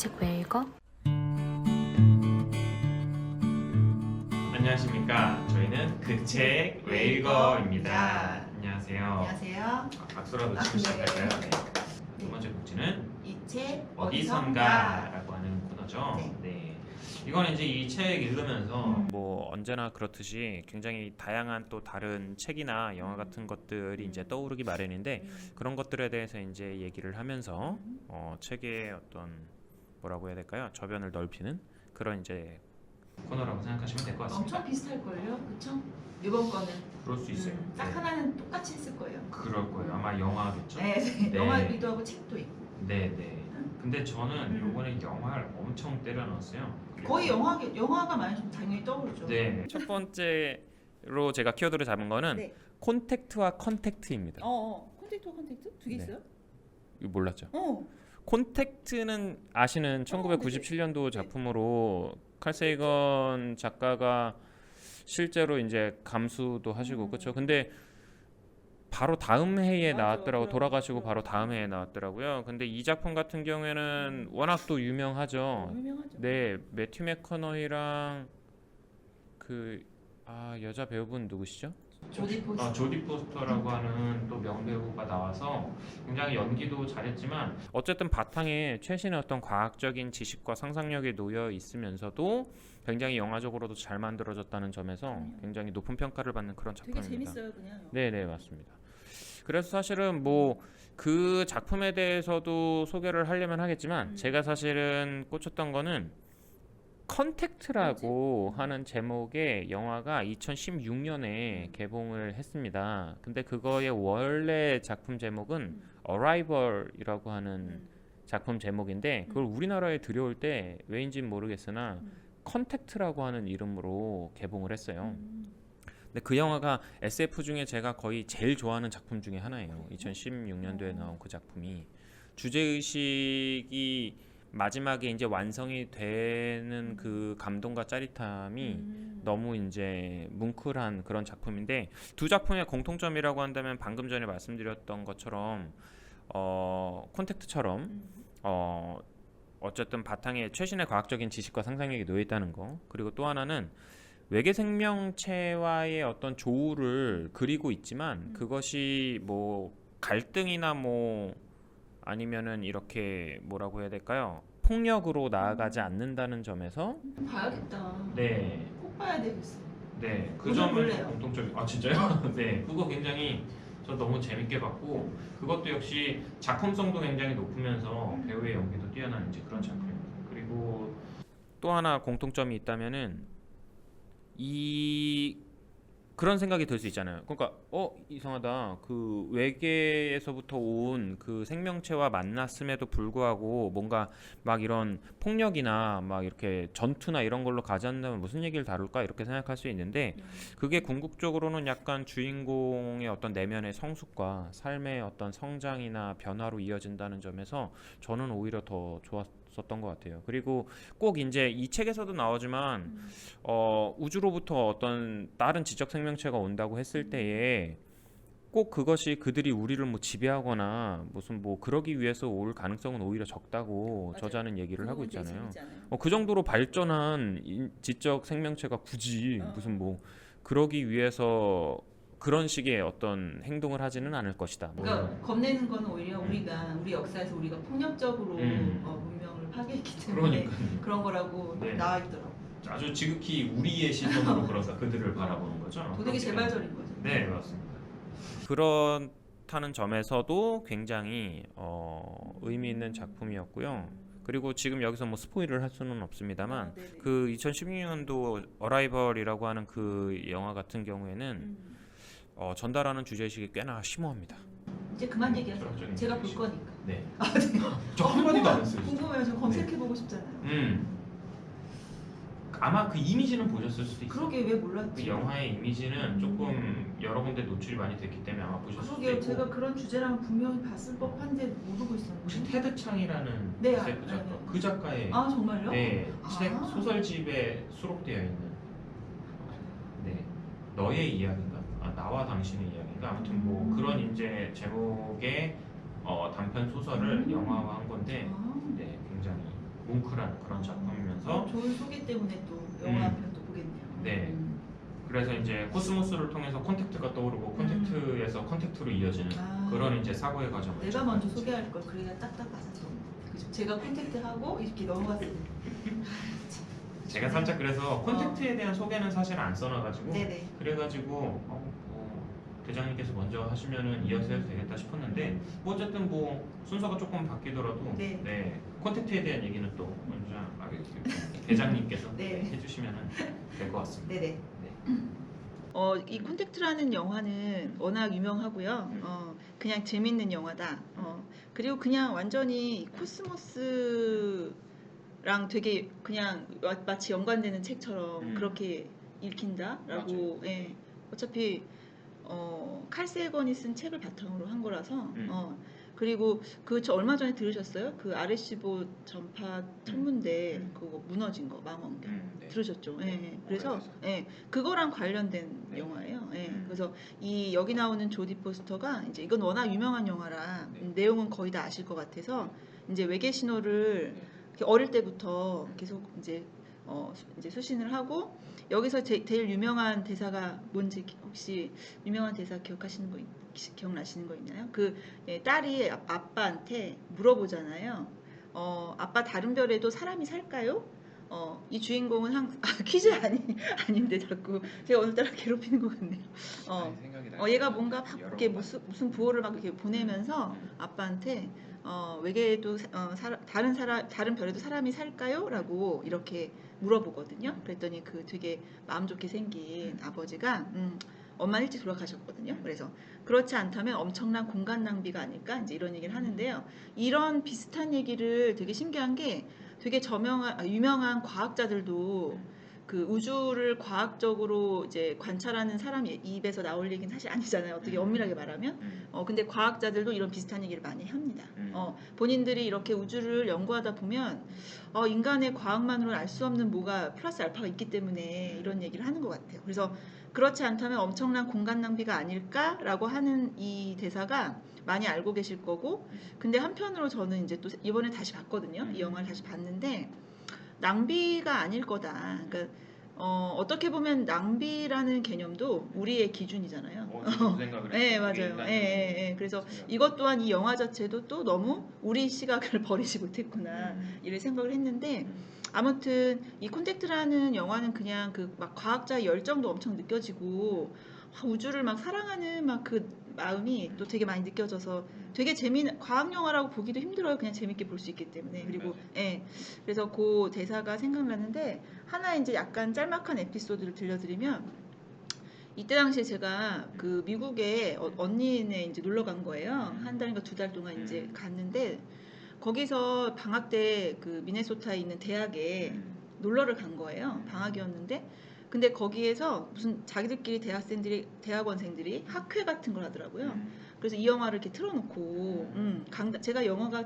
책 왜 읽어? 안녕하십니까. 저희는 그 책 왜 읽어입니다. 안녕하세요. 안녕하세요. 박수라도 치고 시작할까요? 네. 두 번째 곡지는 이 책 어디선가라고 하는 코너죠. 네. 네. 이거는 이제 이 책 읽으면서 뭐 언제나 그렇듯이 굉장히 다양한 또 다른 책이나 영화 같은 것들이 이제 떠오르기 마련인데 그런 것들에 대해서 이제 얘기를 하면서 책의 어떤 뭐라고 해야 될까요? 저변을 넓히는 그런 이제 코너라고 생각하시면 될 것 같습니다. 엄청 비슷할걸요? 그쵸? 이번 거는 그럴 수 있어요. 딱 네. 하나는 똑같이 했을 거예요. 그럴 거예요. 아마 영화겠죠. 네, 네. 네. 영화기도 하고 책도 있고. 네. 근데 저는 요번에 영화를 엄청 때려 넣었어요. 거의 영화가 많이 좀 당연히 떠오르죠. 네. 첫 번째로 제가 키워드를 잡은 거는 네. 콘택트와 컨택트입니다. 콘택트 두 개 네. 있어요? 이거 몰랐죠? 콘택트는 아시는 1997년도 작품으로 칼 세이건 작가가 실제로 이제 감수도 하시고 그렇죠. 근데 바로 다음 해에 맞아, 나왔더라고. 그럼, 돌아가시고 그럼. 바로 다음 해에 나왔더라고요. 근데 이 작품 같은 경우에는 워낙 또 유명하죠. 유명하죠. 네, 매튜 맥커너이랑 여자 배우분 누구시죠? 조디 포스터. 조디 포스터라고 하는 또 명배우가 나와서 굉장히 연기도 잘했지만 어쨌든 바탕에 최신의 어떤 과학적인 지식과 상상력이 놓여 있으면서도 굉장히 영화적으로도 잘 만들어졌다는 점에서 굉장히 높은 평가를 받는 그런 되게 작품입니다. 재밌어요, 그냥. 네, 맞습니다. 그래서 사실은 뭐 그 작품에 대해서도 소개를 하려면 하겠지만 제가 사실은 꽂혔던 거는 컨택트라고 하는 제목의 영화가 2016년에 개봉을 했습니다. 근데 그거의 원래 작품 제목은 Arrival이라고 하는 작품 제목인데 그걸 우리나라에 들여올 때 왜인지는 모르겠으나 컨택트라고 하는 이름으로 개봉을 했어요. 근데 그 영화가 SF 중에 제가 거의 제일 좋아하는 작품 중에 하나예요. 2016년도에 나온 그 작품이 주제의식이 마지막에 이제 완성이 되는 그 감동과 짜릿함이 너무 이제 뭉클한 그런 작품인데 두 작품의 공통점이라고 한다면 방금 전에 말씀드렸던 것처럼 콘택트처럼 어쨌든 바탕에 최신의 과학적인 지식과 상상력이 놓여 있다는 거 그리고 또 하나는 외계 생명체와의 어떤 조우를 그리고 있지만 그것이 뭐 갈등이나 뭐 아니면은 이렇게 뭐라고 해야 될까요? 폭력으로 나아가지 않는다는 점에서 봐야겠다. 네, 꼭 봐야 되겠어. 네, 그 오늘 점은 볼래요. 공통점. 아 진짜요? 네, 그거 굉장히 저 너무 재밌게 봤고 그것도 역시 작품성도 굉장히 높으면서 배우의 연기도 뛰어난 이제 그런 작품입니다. 그리고 또 하나 공통점이 있다면은 그런 생각이 들 수 있잖아요. 그러니까 이상하다. 그 외계에서부터 온 그 생명체와 만났음에도 불구하고 뭔가 막 이런 폭력이나 막 이렇게 전투나 이런 걸로 가지 않는다면 무슨 얘기를 다룰까 이렇게 생각할 수 있는데 그게 궁극적으로는 약간 주인공의 어떤 내면의 성숙과 삶의 어떤 성장이나 변화로 이어진다는 점에서 저는 오히려 더 좋았었던 것 같아요. 그리고 꼭 이제 이 책에서도 나오지만 우주로부터 어떤 다른 지적 생명체가 온다고 했을 때에 꼭 그것이 그들이 우리를 뭐 지배하거나 무슨 뭐 그러기 위해서 올 가능성은 오히려 적다고 맞아요. 저자는 얘기를 하고 되게 있잖아요. 재밌잖아요. 그 정도로 발전한 지적 생명체가 굳이 무슨 뭐 그러기 위해서 그런 식의 어떤 행동을 하지는 않을 것이다. 그러니까 겁내는 건 오히려 우리 역사에서 우리가 폭력적으로 문명을 파괴했기 때문에 그러니까요. 그런 거라고 네. 나와 있더라고. 아주 지극히 우리의 시선으로 그래서 그들을 바라보는 거죠. 도덕의 재발절인 거죠. 네, 맞습니다. 그렇다는 점에서도 굉장히 의미 있는 작품이었고요. 그리고 지금 여기서 뭐 스포일을 할 수는 없습니다만 네네. 그 2016년도 어라이벌이라고 하는 그 영화 같은 경우에는 전달하는 주제의식이 꽤나 심오합니다. 이제 그만 얘기하세요. 철학적인 제가 볼 주제의식. 거니까. 네. 네. 저 한마디도 안 했어요. 진짜. 궁금해요. 저 검색해보고 싶잖아요. 아마 그 이미지는 보셨을 수도 있어요. 그러게 왜 몰랐지? 그 영화의 이미지는 조금 여러 군데 노출이 많이 됐기 때문에 아마 보셨을 수도 그러게요. 있고. 제가 그런 주제랑 분명히 봤을 법한데 모르고 있었는데. 혹시 테드 창이라는 네, SF 작가, 네. 그 작가의 아 정말요? 네, 책 아. 소설집에 수록되어 있는 네, 너의 이야기인가? 나와 당신의 이야기인가? 아무튼 뭐 그런 이제 제목의 단편 소설을 영화화한 건데 아. 네, 굉장히 그런 작품이면서 좋은 소개 때문에 또 영화 한 편도 보겠네요. 네. 그래서 이제 코스모스를 통해서 콘택트가 떠오르고 콘택트에서 컨택트로 이어지는 그런 이제 사고의 과정을 내가 먼저 소개할 걸 그래야 딱딱 맞았어. 그죠? 제가 콘택트하고 이렇게 넘어갔어요. 제가 살짝 그래서 콘택트에 대한 소개는 사실 안 써놔가지고 네네. 그래가지고 대장님께서 먼저 하시면은 이어서 해도 되겠다 싶었는데 뭐 어쨌든 뭐 순서가 조금 바뀌더라도 네. 콘택트에 대한 얘기는 또 먼저 대장님께서 네. 해주시면은 될 것 같습니다. 네네. 이 콘택트라는 영화는 워낙 유명하고요. 그냥 재밌는 영화다. 그리고 그냥 완전히 코스모스랑 되게 그냥 마치 연관되는 책처럼 그렇게 읽힌다라고. 예. 어차피 칼 세건이 쓴 책을 바탕으로 한 거라서. 그리고 저 얼마 전에 들으셨어요? 그 아레시보 전파 천문대 그거 무너진 거 망원경 들으셨죠? 예. 그래서 그거랑 관련된 영화예요. 그래서 여기 나오는 조디 포스터가 이제 이건 워낙 유명한 영화라 내용은 거의 다 아실 것 같아서 이제 외계 신호를 이렇게 어릴 때부터 계속 이제 수신을 하고 여기서 제일 유명한 대사가 뭔지 혹시 유명한 대사 기억나시는 거 있나요? 딸이 아빠한테 물어보잖아요. 아빠 다른 별에도 사람이 살까요? 이 주인공은 퀴즈 아닌데 자꾸 제가 오늘따라 괴롭히는 것 같네요. 얘가 뭔가 막 이렇게 무슨 부호를 막 이렇게 보내면서 아빠한테 외계에도 다른 별에도 사람이 살까요? 라고 이렇게 물어보거든요. 그랬더니 되게 마음 좋게 생긴 아버지가 엄마는 일찍 돌아가셨거든요. 그래서 그렇지 않다면 엄청난 공간 낭비가 아닐까 이제 이런 얘기를 하는데요. 이런 비슷한 얘기를 되게 신기한 게 되게 유명한 과학자들도 그 우주를 과학적으로 이제 관찰하는 사람 입에서 나올 얘기는 사실 아니잖아요. 어떻게 엄밀하게 말하면. 근데 과학자들도 이런 비슷한 얘기를 많이 합니다. 본인들이 이렇게 우주를 연구하다 보면 인간의 과학만으로는 알 수 없는 뭐가 플러스 알파가 있기 때문에 이런 얘기를 하는 것 같아요. 그래서 그렇지 않다면 엄청난 공간 낭비가 아닐까라고 하는 이 대사가 많이 알고 계실 거고, 근데 한편으로 저는 이제 또 이번에 다시 봤거든요. 이 영화를 다시 봤는데 낭비가 아닐 거다. 그러니까 어떻게 보면 낭비라는 개념도 우리의 기준이잖아요. 저도 그 생각을 네, 했어요. 맞아요. 그래서 이것 또한 이 영화 자체도 또 너무 우리 시각을 버리지 못했구나 이런 생각을 했는데, 아무튼 이 콘택트라는 영화는 그냥 막 과학자의 열정도 엄청 느껴지고 우주를 막 사랑하는 막 그 마음이 또 되게 많이 느껴져서 되게 재미있는 과학 영화라고 보기도 힘들어요. 그냥 재밌게 볼 수 있기 때문에. 그리고 그래서 그 대사가 생각나는데 하나 이제 약간 짤막한 에피소드를 들려드리면, 이때 당시에 제가 그 미국에 언니네 이제 놀러 간 거예요. 한 달인가 2달 동안 이제 갔는데 거기서 방학 때 그 미네소타에 있는 대학에 놀러를 간 거예요. 방학이었는데 근데 거기에서 무슨 자기들끼리 대학원생들이 학회 같은 걸 하더라고요. 그래서 이 영화를 이렇게 틀어놓고 제가 영어가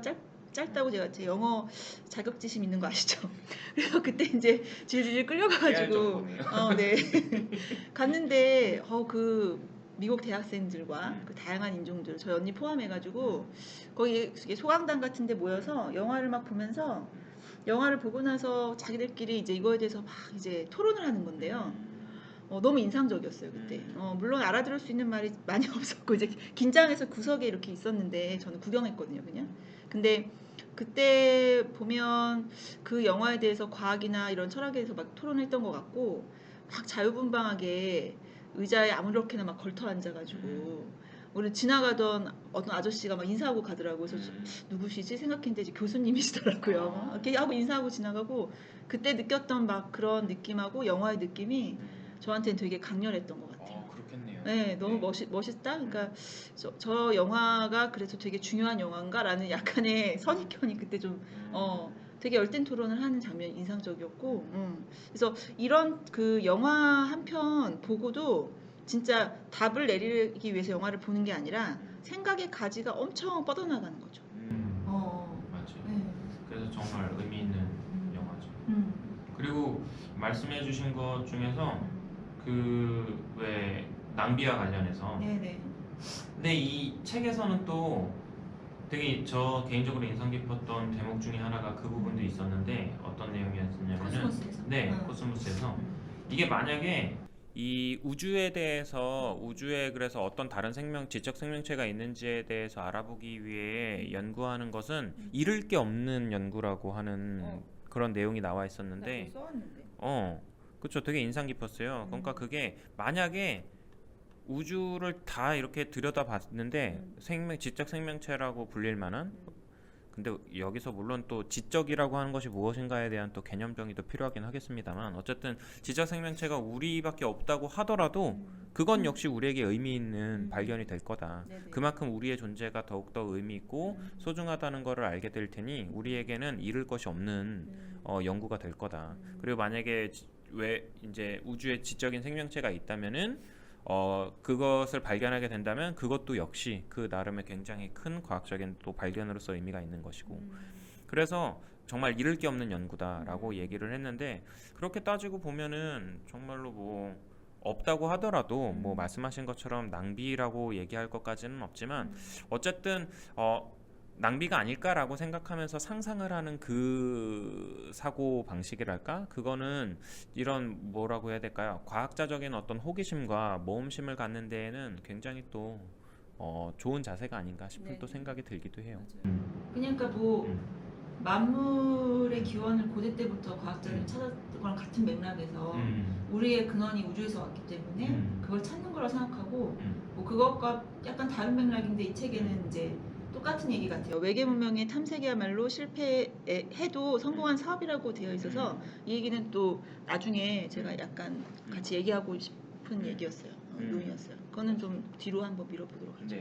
짧다고 제가 제 영어 자격지심 있는 거 아시죠? 그래서 그때 이제 질질 끌려가가지고 네 갔는데 그 미국 대학생들과 그 다양한 인종들 저희 언니 포함해가지고 거기 소강당 같은데 모여서 영화를 막 보면서 영화를 보고 나서 자기들끼리 이제 이거에 대해서 막 이제 토론을 하는 건데요. 너무 인상적이었어요 그때. 물론 알아들을 수 있는 말이 많이 없었고 이제 긴장해서 구석에 이렇게 있었는데 저는 구경했거든요 그냥. 근데 그때 보면 그 영화에 대해서 과학이나 이런 철학에 대해서 막 토론했던 것 같고 막 자유분방하게 의자에 아무렇게나 막 걸터 앉아가지고 우리 지나가던 어떤 아저씨가 막 인사하고 가더라고요. 그래서 누구시지 생각했는데 이제 교수님이시더라고요. 이렇게 하고 인사하고 지나가고 그때 느꼈던 막 그런 느낌하고 영화의 느낌이 저한테는 되게 강렬했던 것 같아요. 그렇겠네요. 네, 너무 멋있다. 그러니까 저 영화가 그래서 되게 중요한 영화인가라는 약간의 선입견이 그때 좀 되게 열띤 토론을 하는 장면이 인상적이었고, 그래서 이런 그 영화 한 편 보고도 진짜 답을 내리기 위해서 영화를 보는 게 아니라 생각의 가지가 엄청 뻗어나가는 거죠. 맞죠. 네. 그래서 정말 의미 있는 영화죠. 그리고 말씀해주신 것 중에서 왜 낭비와 관련해서 네네. 근데 이 책에서는 또 되게 저 개인적으로 인상 깊었던 대목 중에 하나가 그 부분도 있었는데 어떤 내용이었냐면은 코스모스에서. 네, 응. 코스모스에서 응. 이게 만약에 이 우주에 대해서 우주에 그래서 어떤 다른 지적 생명체가 있는지에 대해서 알아보기 위해 연구하는 것은 잃을 게 없는 연구라고 하는 어. 그런 내용이 나와 나도 있었는데 써왔는데. 그쵸. 되게 인상 깊었어요. 그러니까 음. 그게 만약에 우주를 다 이렇게 들여다봤는데 지적 생명체라고 불릴 만한 근데 여기서 물론 또 지적이라고 하는 것이 무엇인가에 대한 또 개념 정의도 필요하긴 하겠습니다만 어쨌든 지적 생명체가 우리밖에 없다고 하더라도 그건 역시 우리에게 의미 있는 발견이 될 거다. 네네. 그만큼 우리의 존재가 더욱더 의미 있고 소중하다는 것을 알게 될 테니 우리에게는 잃을 것이 없는 연구가 될 거다. 그리고 만약에 왜 이제 우주에 지적인 생명체가 있다면은 그것을 발견하게 된다면 그것도 역시 그 나름의 굉장히 큰 과학적인 또 발견으로서 의미가 있는 것이고 그래서 정말 잃을 게 없는 연구다라고 얘기를 했는데 그렇게 따지고 보면은 정말로 뭐 없다고 하더라도 뭐 말씀하신 것처럼 낭비라고 얘기할 것까지는 없지만 어쨌든 낭비가 아닐까라고 생각하면서 상상을 하는 그 사고 방식이랄까? 그거는 이런 뭐라고 해야 될까요? 과학자적인 어떤 호기심과 모험심을 갖는 데에는 굉장히 또 좋은 자세가 아닌가 싶은 네. 또 생각이 들기도 해요. 그러니까 뭐 만물의 기원을 고대 때부터 과학자들이 찾았던 거랑 같은 맥락에서 우리의 근원이 우주에서 왔기 때문에 그걸 찾는 거라 생각하고 뭐 그것과 약간 다른 맥락인데 이 책에는 이제 똑같은 얘기 같아요. 외계 문명의 탐색이야말로 실패해도 성공한 사업이라고 되어 있어서 이 얘기는 또 나중에 제가 약간 같이 얘기하고 싶은 얘기였어요. 논의였어요. 그거는 좀 뒤로 한번 밀어보도록 하죠.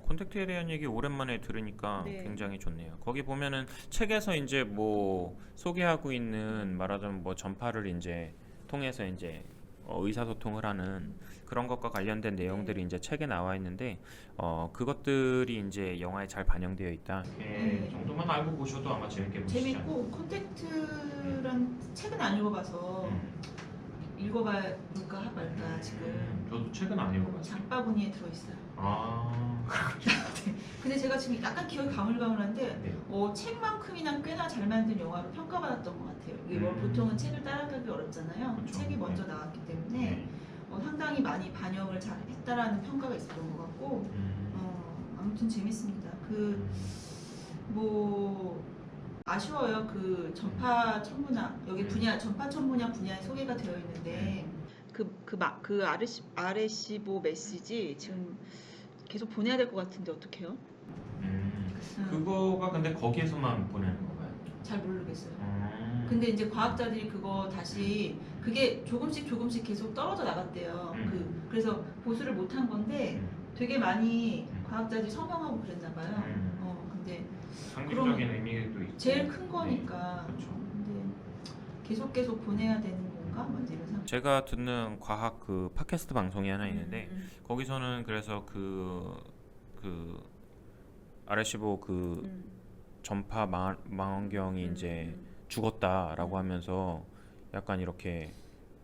콘택트에 대한 얘기 오랜만에 들으니까 네. 굉장히 좋네요. 거기 보면은 책에서 이제 뭐 소개하고 있는 말하자면 뭐 전파를 이제 통해서 이제 의사소통을 하는 그런 것과 관련된 내용들이 이제 책에 나와 있는데 그것들이 이제 영화에 잘 반영되어 있다. 네. 정도만 알고 보셔도 아마 재밌게 보시지 않을까. 재밌고 콘택트란 책은 안 읽어봐서 읽어볼까 말까 지금 저도 책은 안 읽어봤어요. 장바구니에 들어있어요. 아, 근데 제가 지금 약간 기억이 가물가물한데 네. 책만큼이나 꽤나 잘 만든 영화로 평가받았던 것 같아요. 이게 뭐 보통은 책을 따라가기 어렵잖아요. 그쵸. 책이 먼저 나왔기 때문에 상당히 많이 반영을 잘 했다라는 평가가 있었던 것 같고 아무튼 재밌습니다. 뭐 아쉬워요. 그 전파 천문학 여기 분야 전파 천문학 분야에 소개가 되어 있는데 그 RS15 메시지 지금 계속 보내야 될 것 같은데 어떡해요? 그거가 근데 거기에서만 보내는 건가요? 잘 모르겠어요. 근데 이제 과학자들이 그거 다시 그게 조금씩 계속 떨어져 나갔대요. 그래서 보수를 못한 건데 되게 많이 과학자들이 서명하고 그랬나 봐요. 근데 상징적인 의미도 있고 제일 큰 거니까. 그렇죠. 근데 계속 보내야 되는 건가? 뭐 이런 생각. 제가 듣는 과학 그 팟캐스트 방송이 하나 있는데 거기서는 그래서 그 RS15 그 전파 망원경이 이제 죽었다라고 하면서 약간 이렇게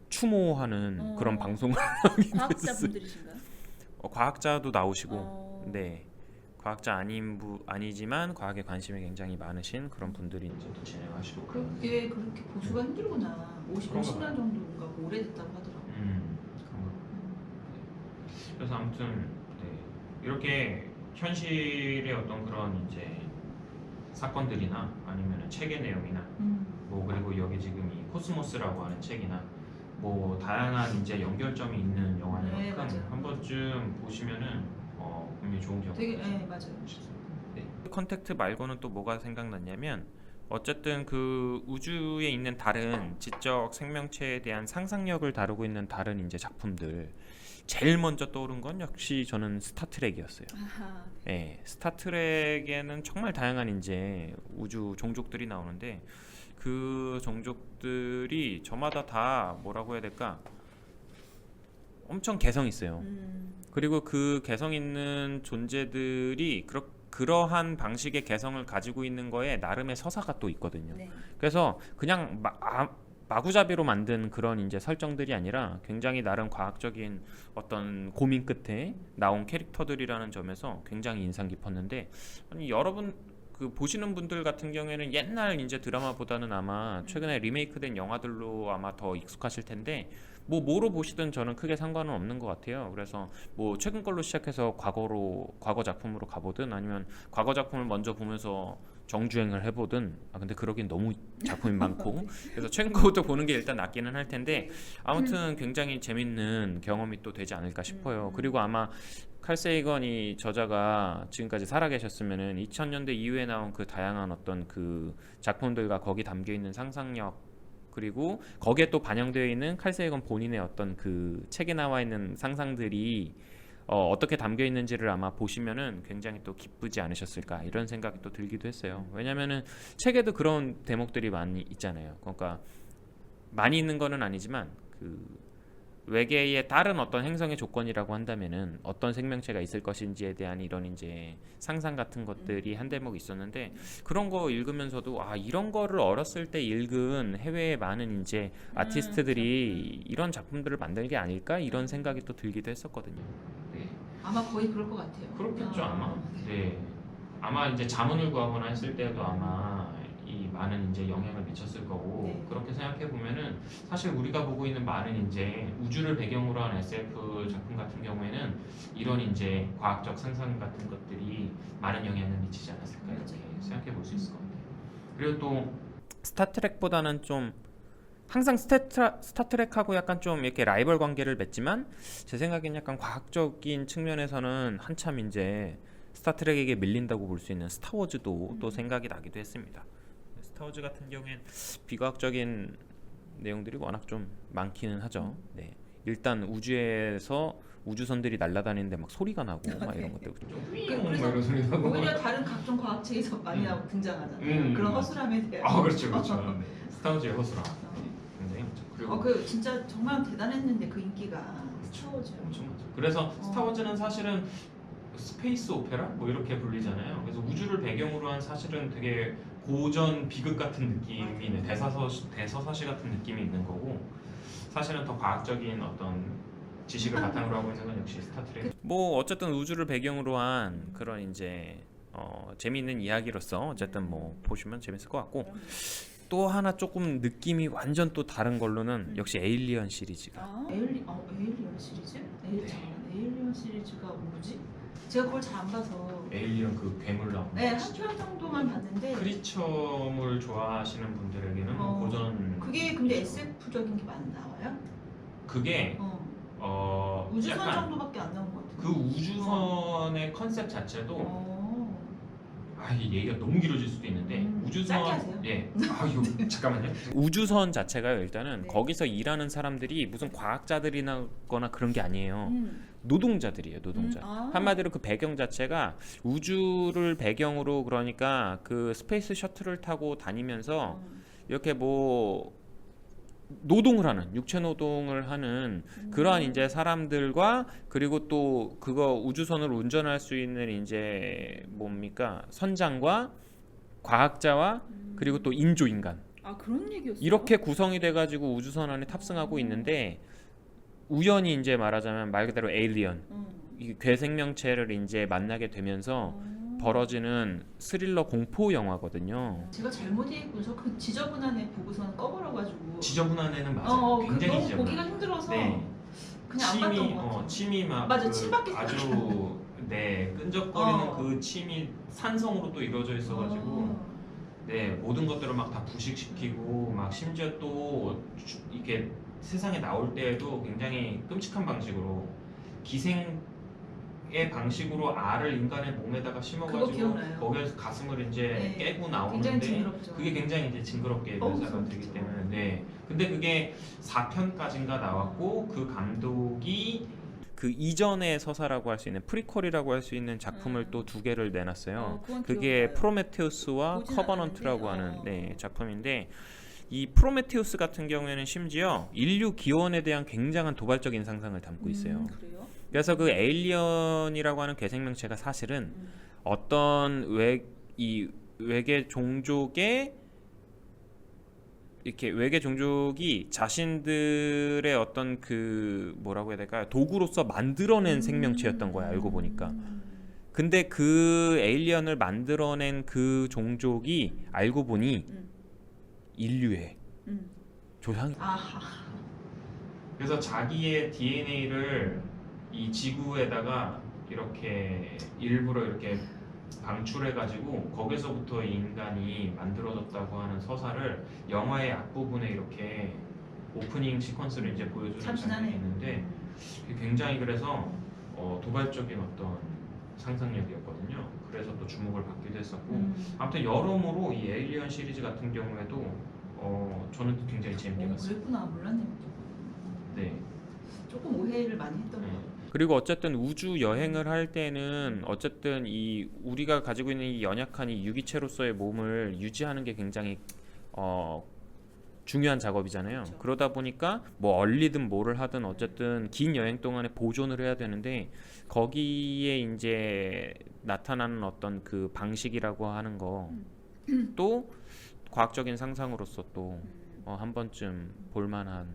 추모하는 그런 방송을 하게 됐어요. 과학자분들이신가요? 과학자도 나오시고, 네, 과학자 아니지만 과학에 관심이 굉장히 많으신 그런 분들이 이제 또 진행하시고 그게 그렇게 보수가 힘들구나. 50년 정도인가 뭐 오래됐다고 하더라고요. 그런 거. 그래서 아무튼 네, 이렇게 현실의 어떤 그런 이제 사건들이나 아니면 책의 내용이나 뭐 그리고 여기 지금 이 코스모스라고 하는 책이나 뭐 다양한 이제 연결점이 있는 영화니만큼 네, 맞아요. 한 번쯤 보시면은 굉장히 좋은 경험. 되게 맞아요. 네. 컨택트 말고는 또 뭐가 생각났냐면 어쨌든 그 우주에 있는 다른 지적 생명체에 대한 상상력을 다루고 있는 다른 이제 작품들 제일 먼저 떠오른 건 역시 저는 스타트rek이었어요. 네, 스타트rek에는 정말 다양한 이제 우주 종족들이 나오는데 그 종족들이 저마다 다 뭐라고 해야 될까? 엄청 개성 있어요. 그리고 그 개성 있는 존재들이 그러한 방식의 개성을 가지고 있는 거에 나름의 서사가 또 있거든요. 네. 그래서 그냥 마구잡이로 만든 그런 이제 설정들이 아니라 굉장히 나름 과학적인 어떤 고민 끝에 나온 캐릭터들이라는 점에서 굉장히 인상 깊었는데, 아니 여러분 그 보시는 분들 같은 경우에는 옛날 이제 드라마보다는 아마 최근에 리메이크된 영화들로 아마 더 익숙하실 텐데, 뭐로 보시든 저는 크게 상관은 없는 것 같아요. 그래서 뭐 최근 걸로 시작해서 과거 작품으로 가보든, 아니면 과거 작품을 먼저 보면서 정주행을 해보든, 근데 그러긴 너무 작품이 많고 그래서 최근 거부터 보는 게 일단 낫기는 할 텐데, 아무튼 굉장히 재밌는 경험이 또 되지 않을까 싶어요. 그리고 아마 칼 세이건이 저자가 지금까지 살아계셨으면은 2000년대 이후에 나온 그 다양한 어떤 그 작품들과 거기 담겨 있는 상상력, 그리고 거기에 또 반영되어 있는 칼 세이건 본인의 어떤 그 책에 나와 있는 상상들이 어떻게 담겨 있는지를 아마 보시면은 굉장히 또 기쁘지 않으셨을까, 이런 생각이 또 들기도 했어요. 왜냐면은 책에도 그런 대목들이 많이 있잖아요. 그러니까 많이 있는 거는 아니지만 그 외계의 다른 어떤 행성의 조건이라고 한다면은 어떤 생명체가 있을 것인지에 대한 이런 이제 상상 같은 것들이 한 대목 있었는데, 그런 거 읽으면서도 이런 거를 어렸을 때 읽은 해외의 많은 이제 아티스트들이 이런 작품들을 만든 게 아닐까, 이런 생각이 또 들기도 했었거든요. 네. 아마 거의 그럴 것 같아요. 그렇겠죠 아마. 네. 아마 이제 자문을 구하거나 했을 때도 아마 이 많은 이제 영향을 미쳤을 거고, 네. 그렇게 생각해 보면은 사실 우리가 보고 있는 많은 이제 우주를 배경으로 한 SF 작품 같은 경우에는 이런 이제 과학적 상상 같은 것들이 많은 영향을 미치지 않았을까, 이렇게 생각해 볼 수 있을 것 같아요. 그리고 또 스타트rek보다는 좀 항상 스타트rek하고 약간 좀 이렇게 라이벌 관계를 맺지만, 제 생각엔 약간 과학적인 측면에서는 한참 이제 스타트rek에게 밀린다고 볼 수 있는 스타워즈도 또 생각이 나기도 했습니다. 스타워즈 같은 경우엔 비과학적인 내용들이 워낙 좀 많기는 하죠. 네. 일단 우주에서 우주선들이 날아다니는데 막 소리가 나고 막 이런 것들 좀 그래서 이런 소리 나고. 오히려 다른 각종 과학책에서 많이 나오고 등장하잖아요. 그런 허술함에 대한. 그렇죠. 네. 스타워즈의 허술함. 굉장히 많죠. 그리고 그 진짜 정말 대단했는데 그 인기가. 스타워즈. 엄청 많죠. 그래서 스타워즈는 사실은 스페이스 오페라 뭐 이렇게 불리잖아요. 그래서 우주를 배경으로 한 사실은 되게 고전 비극 같은 느낌이 있는 대서사시 같은 느낌이 있는 거고, 사실은 더 과학적인 어떤 지식을 바탕으로 하고 있는 건 역시 스타트렉. 뭐 어쨌든 우주를 배경으로 한 그런 이제 재미있는 이야기로서 어쨌든 뭐 보시면 재밌을 것 같고, 또 하나 조금 느낌이 완전 또 다른 걸로는 역시 에일리언 시리즈가. 에일리언 시리즈? 에일리언 시리즈가 뭐지? 제가 그걸 잘 안 봐서. 에일리언 그 괴물 나오는. 네, 한 편 정도만 봤는데. 크리처물 좋아하시는 분들에게는 고전. 그게 근데 SF적인 게 많이 나와요? 그게 우주선 약간 정도밖에 안 나온 것 같아요. 그 우주선의 컨셉 자체도 이 얘기가 너무 길어질 수도 있는데 짧게 우주선 하세요. 이거 잠깐만요. 우주선 자체가요, 일단은 네. 거기서 일하는 사람들이 무슨 과학자들이나거나 그런 게 아니에요. 노동자들이에요, 노동자. 한마디로 그 배경 자체가 우주를 배경으로, 그러니까 그 스페이스 셔틀을 타고 다니면서 이렇게 뭐 노동을 하는, 육체 노동을 하는 그러한 이제 사람들과, 그리고 또 그거 우주선을 운전할 수 있는 이제 뭡니까 선장과 과학자와 그리고 또 인조인간, 그런 얘기였어요? 이렇게 구성이 돼가지고 우주선 안에 탑승하고 있는데, 우연히 이제 말하자면 말 그대로 에일리언, 이 괴생명체를 이제 만나게 되면서 벌어지는 스릴러 공포 영화거든요. 제가 잘못 읽고서 그 지저분한 애 보고서는 꺼버려가지고. 지저분한 애는 맞아요. 굉장히 너무 지저분한. 보기가 힘들어서 네. 그냥 안 봤던 것 같아요. 침이 막 맞아, 침밖에 아주 끈적거리는 그 침이 산성으로 또 이루어져 있어가지고 네, 모든 것들을 막 다 부식시키고, 막 심지어 또 이렇게 세상에 나올 때에도 굉장히 끔찍한 방식으로 기생의 방식으로 알을 인간의 몸에다가 그거 심어가지고 기억나요. 거기에서 가슴을 이제 네. 깨고 굉장히 나오는데, 징그럽죠. 그게 굉장히 이제 징그럽게 묘사가 되기 때문에. 네. 근데 그게 4편까지인가 나왔고, 그 감독이 그 이전의 서사라고 할 수 있는 프리퀄이라고 할 수 있는 작품을 또 2개를 내놨어요. 그게 기억나요. 프로메테우스와 보진 커버넌트라고 않았는데, 하는 작품인데, 이 프로메테우스 같은 경우에는 심지어 인류 기원에 대한 굉장한 도발적인 상상을 담고 있어요. 그래요? 그래서 그 에일리언이라고 하는 괴생명체가 사실은 어떤 외계 종족의 이렇게 외계 종족이 자신들의 어떤 그 뭐라고 해야 될까요? 도구로서 만들어낸 생명체였던 거야, 알고 보니까. 근데 그 에일리언을 만들어낸 그 종족이 알고 보니 음. 인류의 음. 조상. 아하. 그래서 자기의 DNA를 이 지구에다가 이렇게 일부러 이렇게 방출해가지고 거기서부터 인간이 만들어졌다고 하는 서사를 영화의 앞부분에 이렇게 오프닝 시퀀스를 이제 보여주는 장면이 참신하네. 있는데 굉장히 그래서 도발적인 어떤 상상력이었거든요. 그래서 또 주목을 받기도 했었고 아무튼 여러모로 이 에일리언 시리즈 같은 경우에도 저는 굉장히 재밌게 봤어요. 그랬구나. 몰랐네. 네. 조금 오해를 많이 했던 것 네. 같아요. 그리고 어쨌든 우주 여행을 할 때는 어쨌든 이 우리가 가지고 있는 이 연약한 이 유기체로서의 몸을 유지하는 게 굉장히 중요한 작업이잖아요. 그렇죠. 그러다 보니까 뭐 얼리든 뭐를 하든 어쨌든 긴 여행 동안에 보존을 해야 되는데 거기에 이제 나타나는 어떤 그 방식이라고 하는 거 또 과학적인 상상으로서 또 한 번쯤 볼만한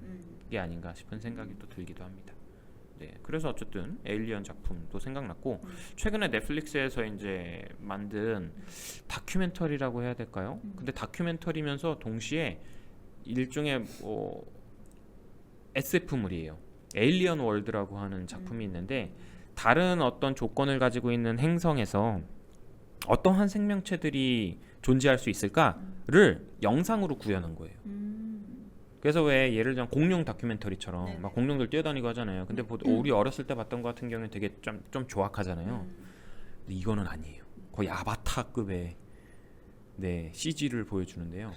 게 아닌가 싶은 생각이 또 들기도 합니다. 네, 그래서 어쨌든 에일리언 작품도 생각났고 최근에 넷플릭스에서 이제 만든 다큐멘터리라고 해야 될까요? 근데 다큐멘터리면서 동시에 일종의 SF물이에요. 에일리언 월드라고 하는 작품이 있는데 다른 어떤 조건을 가지고 있는 행성에서 어떠한 생명체들이 존재할 수 있을까를 영상으로 구현한 거예요. 그래서 왜 예를 들면 공룡 다큐멘터리처럼 네네. 막 공룡들 뛰어다니고 하잖아요. 근데 우리 어렸을 때 봤던 것 같은 경우는 되게 좀 조악하잖아요. 근데 이거는 아니에요. 거의 아바타급의 네, CG를 보여주는데요.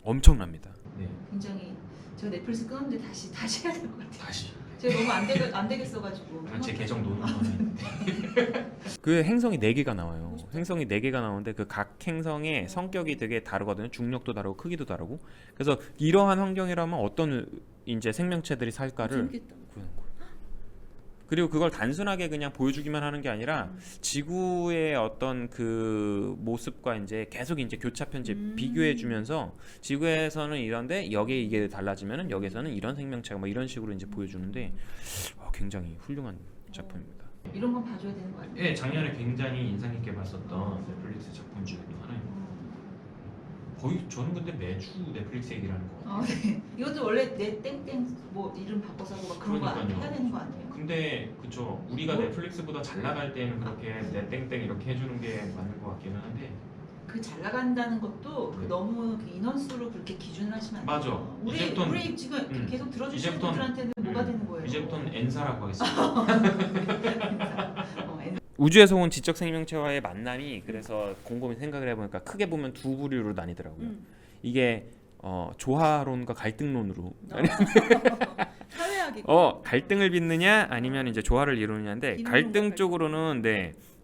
엄청납니다. 네. 굉장히 제가 넷플릭스 끊었는데 다시 해야 될 것 같아요. 다시. 제가 너무 안 되겠어가지고. 제 계정 노는 거는 그 행성이 4개가 나와요. 행성이 4개가 나오는데 그 각 행성의 성격이 되게 다르거든요. 중력도 다르고 크기도 다르고. 그래서 이러한 환경이라면 어떤 이제 생명체들이 살까를 재밌겠다. 구하는 거예요. 그리고 그걸 단순하게 그냥 보여주기만 하는 게 아니라 지구의 어떤 그 모습과 이제 계속 이제 교차 편집 비교해 주면서 지구에서는 이런데 여기에 이게 달라지면은 여기에서는 이런 생명체가 뭐 이런 식으로 이제 보여주는데 굉장히 훌륭한 작품입니다. 이런 건 봐줘야 되는 거 아니에요? 네, 작년에 굉장히 인상 깊게 봤었던 넷플릭스 작품 중에 하나입니다. 거의 저는 근데 매주 넷플릭스 얘기를 하는 것 같아요. 네. 이것도 원래 내 땡땡 뭐 이름 바꿔서 하고 막 그런 거 그러니까요. 해야 되는 거 아니에요? 근데 그쵸, 우리가 뭐? 넷플릭스보다 잘 나갈 때는 그렇게 내 땡땡 이렇게 해주는 게 맞는 것 같기는 한데 그 잘 나간다는 것도 그 네. 너무 그 인원수로 그렇게 기준을 하시면 안 맞아. 돼요. 이제부터는- 우리 지금 계속 들어주시는 이제부터는- 분들한테는 뭐가 되는 거예요? 이제부터는 N사라고 하겠습니다. N. 우주에서 온 지적 생명체와의 만남이 그래서 곰곰이 생각을 해보니까 크게 보면 두 부류로 나뉘더라고요. 이게 조화론과 갈등론으로 사회학이 갈등을 빚느냐 아니면 이제 조화를 이루느냐인데 비난론과 갈등 쪽으로는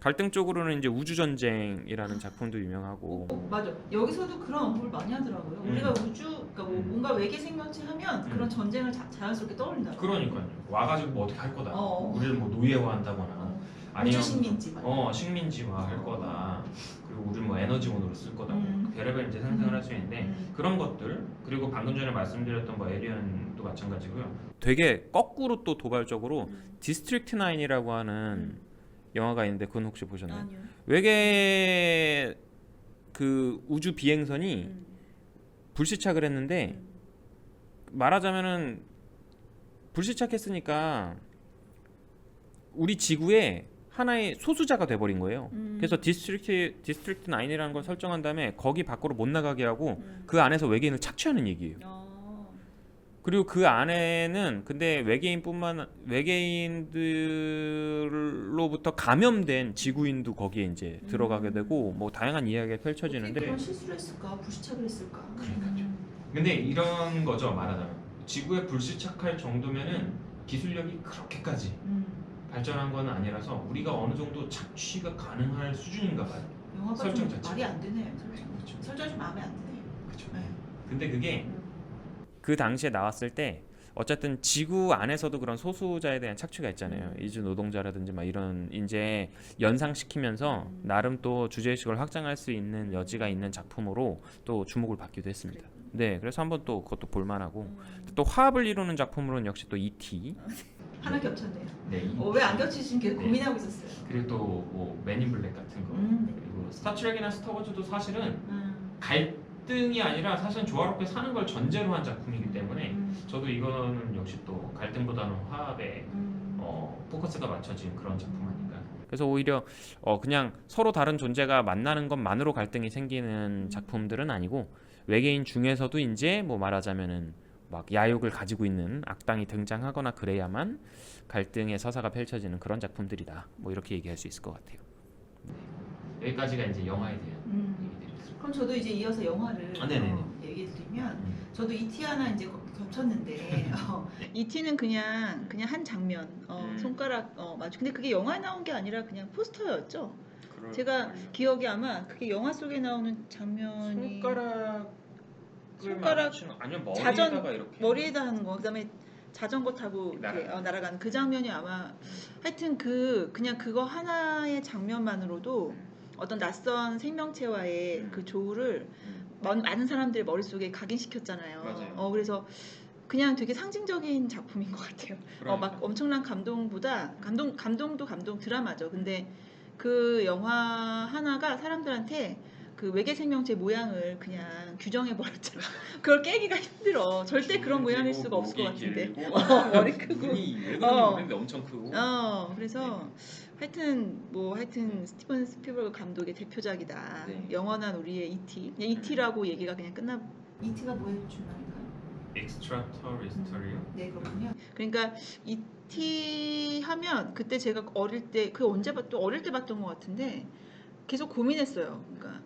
갈등 쪽으로는 이제 우주 전쟁이라는 작품도 유명하고 맞아. 여기서도 그런 언급을 많이 하더라고요. 우리가 우주, 그러니까 뭐 뭔가 외계 생명체 하면 그런 전쟁을 자연스럽게 떠올린다. 그러니까요. 와가지고 뭐 어떻게 할 거다. 우리를 뭐 노예화한다거나 우주 식민지 막. 식민지화 할 거다. 그리고 우리를 뭐 에너지원으로 쓸 거다. 별의별 이제 상상을 할 수 있는데 그런 것들 그리고 방금 전에 말씀드렸던 뭐 에리언도 마찬가지고요. 되게 거꾸로 또 도발적으로 디스트릭트 9이라고 하는 영화가 있는데 그건 혹시 보셨나요? 아니요. 외계 그 우주 비행선이 불시착을 했는데 말하자면은 불시착했으니까 우리 지구에 하나의 소수자가 돼버린 거예요. 그래서 디스트릭트 9이라는 걸 설정한 다음에 거기 밖으로 못 나가게 하고 그 안에서 외계인을 착취하는 얘기예요. 그리고 그 안에는 근데 외계인들로부터 감염된 지구인도 거기에 이제 들어가게 되고 뭐 다양한 이야기가 펼쳐지는데 그런 실수를 했을까? 불시착을 했을까? 그러니까요. 근데 이런 거죠, 말하자면 지구에 불시착할 정도면은 기술력이 그렇게까지 발전한 건 아니라서 우리가 어느 정도 착취가 가능할 수준인가 봐요. 영화가 설정 좀 자체가. 말이 안 되네요. 설정. 그렇죠. 설정이 좀 마음에 안 드네요. 그렇죠. 네. 근데 그게 그 당시에 나왔을 때 어쨌든 지구 안에서도 그런 소수자에 대한 착취가 있잖아요. 이주 노동자라든지 막 이런 이제 연상시키면서 나름 또 주제의식을 확장할 수 있는 여지가 있는 작품으로 또 주목을 받기도 했습니다. 네, 그래서 한번 또 그것도 볼만하고 또 화합을 이루는 작품으로는 역시 또 E.T. 하나 겹쳤네요. 네, 왜 안 겹치신 게 네. 고민하고 있었어요. 그리고 또뭐 맨인 블랙 같은 거 그리고 스타트rek이나 스타워즈도 사실은 갈등이 아니라 사실은 조화롭게 사는 걸 전제로 한 작품이기 때문에 저도 이거는 역시 또 갈등보다는 화합에 포커스가 맞춰진 그런 작품 아닌가. 그래서 오히려 그냥 서로 다른 존재가 만나는 것만으로 갈등이 생기는 작품들은 아니고 외계인 중에서도 이제 뭐 말하자면은 막 야욕을 가지고 있는 악당이 등장하거나 그래야만 갈등의 서사가 펼쳐지는 그런 작품들이다. 뭐 이렇게 얘기할 수 있을 것 같아요. 여기까지가 이제 영화에 대한 얘기들이었습니다. 그럼 저도 이제 이어서 영화를 네네네. 얘기해 드리면 저도 E.T. 하나 이제 겹쳤는데 E.T.는 그냥 한 장면 손가락 맞죠. 근데 그게 영화에 나온 게 아니라 그냥 포스터였죠. 제가 기억이 아마 그게 영화 속에 나오는 장면이 손가락 아니면 머리에다가 이렇게 머리에다 하는 거 그다음에 자전거 타고 이렇게 날아가는 그 장면이 아마 하여튼 그냥 그거 하나의 장면만으로도 어떤 낯선 생명체와의 그 조우를 많은 사람들의 머릿속에 각인시켰잖아요. 맞아요. 그래서 그냥 되게 상징적인 작품인 것 같아요. 막 엄청난 감동보다 감동도 감동 드라마죠. 근데 그 영화 하나가 사람들한테 그 외계 생명체 모양을 그냥 규정해 버렸잖아. 그걸 깨기가 힘들어. 절대 그런 모양일 수가 없을 것 같은데. 머리 크고. 모르겠는데 엄청 크고. 그래서 하여튼 스티븐 스필버그 감독의 대표작이다. 네. 영원한 우리의 E.T. 그냥 E.T.라고 얘기가 그냥 끝나. E.T.가 뭐의 줄말인가요? extraterrestrial? 네, 그렇군요. 그러니까 E.T. 하면 그때 제가 어릴 때 그 언제 또 어릴 때 봤던 것 같은데 계속 고민했어요. 그러니까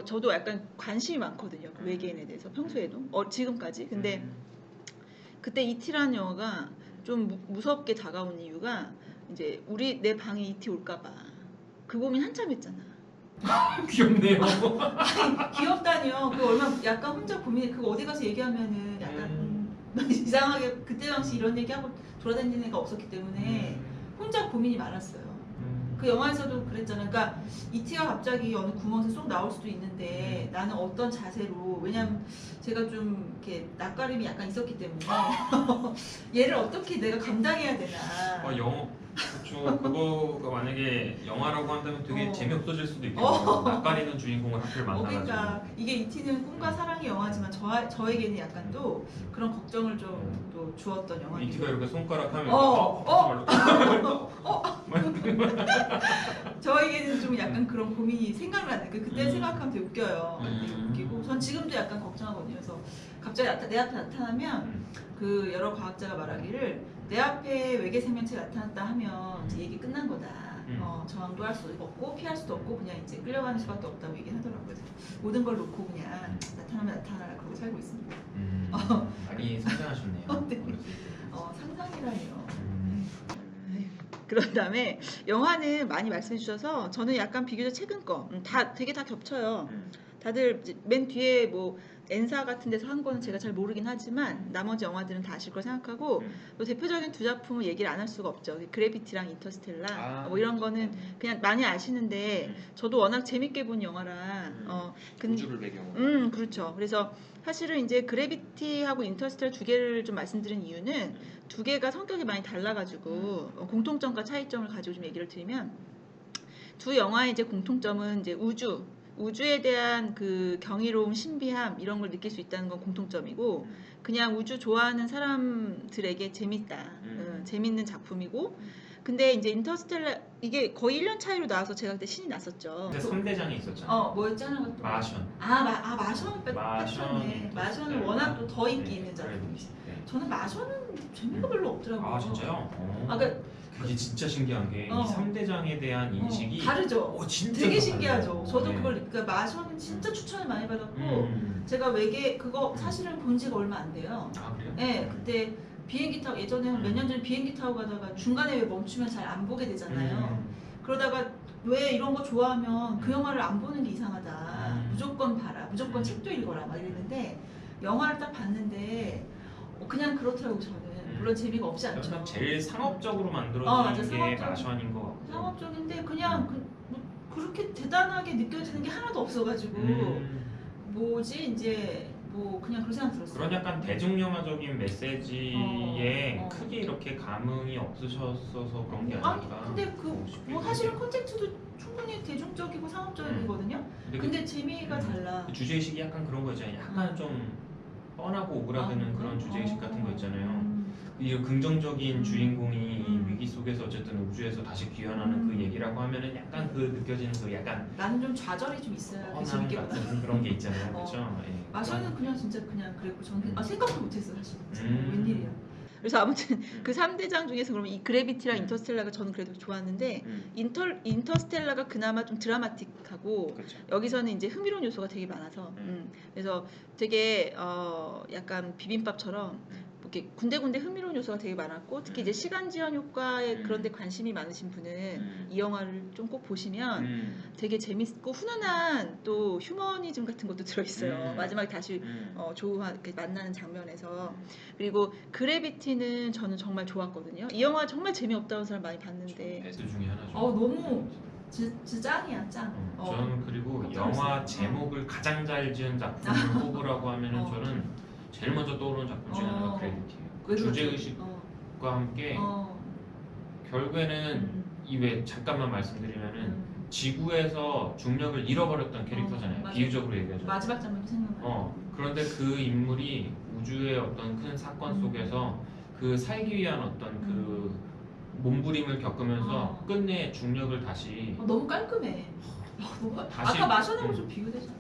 저도 약간 관심이 많거든요. 그 외계인에 대해서 평소에도 지금까지. 근데 그때 E.T.라는 영화가 좀 무섭게 다가온 이유가 이제 내 방에 E.T. 올까봐 그 고민 한참 했잖아. 귀엽네요. 귀엽다니요. 그 얼마 약간 혼자 고민해. 그거 어디 가서 얘기하면은 약간 이상하게 그때 당시 이런 얘기하고 돌아다니는 애가 없었기 때문에 혼자 고민이 많았어요. 그 영화에서도 그랬잖아요. 그러니까 E.T.가 갑자기 어느 구멍에서 쏙 나올 수도 있는데 나는 어떤 자세로 왜냐면 제가 좀 이렇게 낯가림이 약간 있었기 때문에 얘를 어떻게 내가 감당해야 되나. 그렇죠. 그거가 만약에 영화라고 한다면 되게 재미없어질 수도 있겠네요. 낯가리는 주인공을 하필 만나가지고. 그러니까 이게 E.T.는 꿈과 사랑의 영화지만 저에게는 약간 또 그런 걱정을 좀 또 주었던 영화이기도. E.T.가 이렇게 손가락 하면 저에게는 좀 약간 그런 고민이 생각나는 그때 생각하면 되게 웃겨요. 되게 웃기고 전 지금도 약간 걱정하거든요. 그래서 갑자기 내 앞에 나타나면 그 여러 과학자가 말하기를 내 앞에 외계 생명체 나타났다 하면 이제 얘기 끝난 거다. 저항도 할 수 없고 피할 수도 없고 그냥 이제 끌려가는 수밖에 없다고 얘기하더라고요. 그래서 모든 걸 놓고 그냥 나타나면 나타나라 그러고 살고 있습니다. 많이 성장하셨네요. 네. 상상이라니요. 그런 다음에 영화는 많이 말씀해 주셔서 저는 약간 비교적 최근 거 되게 다 겹쳐요. 다들 이제 맨 뒤에 뭐 엔사 같은 데서 한 거는 제가 잘 모르긴 하지만 나머지 영화들은 다 아실 걸 생각하고 또 대표적인 두 작품을 얘기를 안 할 수가 없죠. 그래비티랑 인터스텔라 뭐 이런 거는 그냥 많이 아시는데 저도 워낙 재밌게 본 영화라 우주를 배경으로. 그렇죠. 그래서 사실은 이제 그래비티하고 인터스텔라 두 개를 좀 말씀드린 이유는 두 개가 성격이 많이 달라가지고 공통점과 차이점을 가지고 좀 얘기를 드리면 두 영화의 이제 공통점은 이제 우주에 대한 그 경이로움, 신비함 이런 걸 느낄 수 있다는 건 공통점이고 그냥 우주 좋아하는 사람들에게 재밌다, 재밌는 작품이고 근데 이제 인터스텔라 이게 거의 1년 차이로 나와서 제가 그때 신이 났었죠. 근데 3대장이 있었잖아요. 뭐였잖아 그것도. 마션. 마션을 뺐네. 마션은 워낙 또 더 인기 있는 작품이지. 저는 마션은 재미가 별로 없더라고요. 진짜요? 그러니까 그게 진짜 신기한 게 이 3대장에 대한 인식이 다르죠. 진짜 되게 신기하죠. 저도 네. 그러니까 마션은 진짜 추천을 많이 받았고 제가 외계 그거 사실은 본 지가 얼마 안 돼요. 그래요? 네, 그때 비행기 타고 예전에 몇 년 전에 비행기 타고 가다가 중간에 왜 멈추면 잘 안 보게 되잖아요. 그러다가 왜 이런 거 좋아하면 그 영화를 안 보는 게 이상하다. 무조건 봐라. 무조건 책도 읽어라. 막 이랬는데 영화를 딱 봤는데 그냥 그렇더라고 저는. 물론 재미가 없지 않죠. 제일 상업적으로 만들어진 게 상업적. 마션인 것 같고. 상업적인데 그냥 그렇게 대단하게 느껴지는 게 하나도 없어가지고 뭐지 이제 뭐 그냥 그런 생각 들었어요. 그런 약간 대중영화적인 메시지에 어, 어. 크게 이렇게 감흥이 없으셨어서 그런 게 아니 아닐까. 근데 싶기도 뭐 사실은 해요. 콘텐츠도 충분히 대중적이고 상업적이거든요. 근데 근데 재미가 달라. 그 주제의식이 약간 그런 거 있잖아요. 약간 좀 뻔하고 오그라드는 그런 주제의식 같은 거 있잖아요. 이 긍정적인 주인공이 위기 속에서 어쨌든 우주에서 다시 귀환하는 그 얘기라고 하면은 약간 그 느껴지는 그 약간 나는 좀 좌절이 좀 있어야 뻔함 재밌게 보다. 같은 그런 게 있잖아요. 어. 그렇죠? 예. 마션은 그냥 진짜 그냥 그랬고 저는 생각도 못했어 사실. 웬일이야. 그래서 아무튼 그 3대장 중에서 그러면 이 그래비티랑 인터스텔라가 저는 그래도 좋았는데 인터스텔라가 그나마 좀 드라마틱하고 그렇죠. 여기서는 이제 흥미로운 요소가 되게 많아서 그래서 되게 약간 비빔밥처럼 이렇게 군데군데 흥미로운 요소가 되게 많았고 특히 이제 시간 지연 효과에 그런 데 관심이 많으신 분은 이 영화를 좀 꼭 보시면 되게 재밌고 훈훈한 또 휴머니즘 같은 것도 들어있어요. 마지막에 다시 조우한테 만나는 장면에서. 그리고 그래비티는 저는 정말 좋았거든요. 이 영화 정말 재미없다는 사람 많이 봤는데 베스트 중에 하나죠. 너무 진짜 짱이야 짱. 저는 그리고 영화 제목을 가장 잘 지은 작품을 뽑으라고 하면은 저는 제일 먼저 떠오르는 작품 중에 하나가 그래비티예요. 주제의식과 함께 결국에는 이 왜 잠깐만 말씀드리면은 지구에서 중력을 잃어버렸던 캐릭터잖아요. 맞아. 비유적으로 얘기하죠. 마지막 장면도 생각나요. 그런데 그 인물이 우주의 어떤 큰 사건 속에서 그 살기 위한 어떤 그 몸부림을 겪으면서 끝내 중력을 다시 너무 깔끔해. 다시- 아까 마션하고 좀 비교되잖아.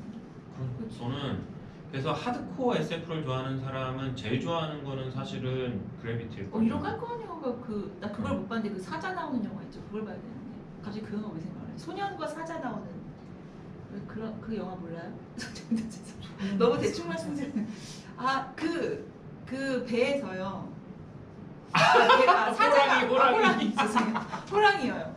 그치. 저는 그래서 하드코어 SF를 좋아하는 사람은 제일 좋아하는 거는 사실은 그래비티일 거예요. 이런 깔끔한 영화가 나 그걸 못 봤는데 그 사자 나오는 영화 있죠. 그걸 봐야 되는데 갑자기 그 영화 왜 생각나요? 소년과 사자 나오는 왜 그 영화 몰라요? 너무 대충 말씀드리는 그 배에서요. 사자가 호랑이. 죄송해요. 호랑이요.